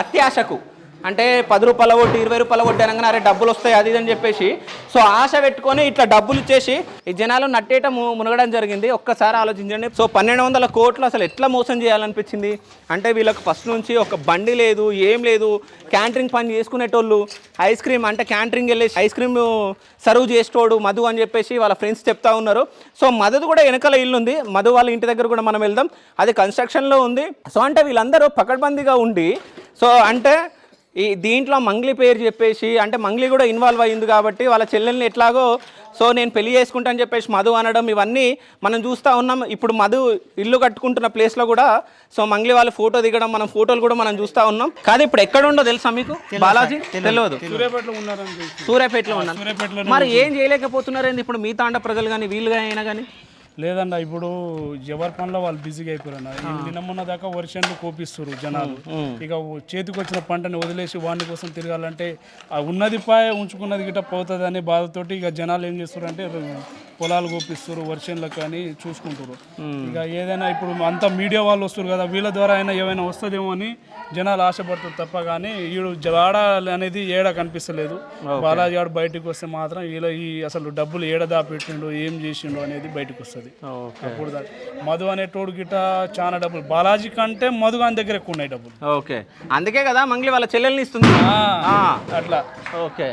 అత్యాశకు అంటే 10 రూపాయల వడ్డీ 20 రూపాయల వడ్డీ అనగానే అరే డబ్బులు వస్తాయి అది అని చెప్పేసి సో ఆశ పెట్టుకొని ఇట్లా డబ్బులు ఇచ్చేసి ఈ జనాలు నట్టేట మునగడం జరిగింది. ఒక్కసారి ఆలోచించండి. సో 1200 కోట్లు అసలు ఎట్లా మోసం చేయాలనిపించింది అంటే వీళ్ళకి ఫస్ట్ నుంచి ఒక బండి లేదు, ఏం లేదు, క్యాంటరింగ్ పని చేసుకునేటోళ్ళు, ఐస్ క్రీమ్ అంటే క్యాంటరింగ్ వెళ్ళేసి ఐస్ క్రీమ్ సర్వ్ చేసేటోడు మధు అని చెప్పేసి వాళ్ళ ఫ్రెండ్స్ చెప్తా ఉన్నారు. సో మధుది కూడా వెనకాల ఇల్లు ఉంది, మధు వాళ్ళ ఇంటి దగ్గర కూడా మనం వెళ్దాం, అది కన్స్ట్రక్షన్లో ఉంది. సో అంటే వీళ్ళందరూ పకడ్బందీగా ఉండి సో అంటే ఈ దీంట్లో మంగ్లీ పేరు చెప్పేసి అంటే మంగ్లీ కూడా ఇన్వాల్వ్ అయ్యింది కాబట్టి వాళ్ళ చెల్లెల్ని ఎట్లాగో సో నేను పెళ్లి చేసుకుంటా అని చెప్పేసి మధు అనడం ఇవన్నీ మనం చూస్తూ ఉన్నాం. ఇప్పుడు మధు ఇల్లు కట్టుకుంటున్న ప్లేస్లో కూడా సో మంగ్లీ వాళ్ళు ఫోటో దిగడం మనం ఫోటోలు కూడా మనం చూస్తూ ఉన్నాం. కాదు ఇప్పుడు ఎక్కడ ఉండో తెలుసా మీకు బాలాజీ? తెలియదు. సూర్యాపేటలో ఉన్నారు. మరి ఏం చేయలేకపోతున్నారేంది ఇప్పుడు మీ తాండ ప్రజలు కానీ వీళ్ళు అయినా కానీ? లేదన్న ఇప్పుడు ఎవరి పనిలో వాళ్ళు బిజీగా అయిపోయారన్న. నిన్నమొన్న దాకా వర్షాలు కోపిస్తారు జనాలు. ఇక చేతికి వచ్చిన పంటని వదిలేసి వాడి కోసం తిరగాలంటే ఉన్నది పాయ ఉంచుకున్నది గిట్ట పోతుంది అనే బాధతోటి ఇక జనాలు ఏం చేస్తారు అంటే పొలాలు కోపిస్తారు, వర్షంలకు కానీ చూసుకుంటారు. ఇక ఏదైనా ఇప్పుడు అంతా మీడియా వాళ్ళు వస్తారు కదా, వీళ్ళ ద్వారా అయినా ఏమైనా వస్తుందేమో అని జనాలు ఆశపడుతుంది తప్ప కానీ ఈడు వాడ అనేది ఏడ కనిపిస్తలేదు. బాలాజీ గారు బయటకు వస్తే మాత్రం వీళ్ళ ఈ అసలు డబ్బులు ఏడ దాపెట్టిండు ఏం చేసిండు అనేది బయటకు వస్తుంది. అప్పుడు మధు అనేటోడు గిట్ట చాలా డబ్బులు బాలాజీ కంటే మధు గాని దగ్గర ఎక్కువ ఉన్నాయి డబ్బులు. ఓకే, అందుకే కదా మంగ్లీ వాళ్ళ చెల్లెల్ని ఇస్తుంది అట్లా. ఓకే.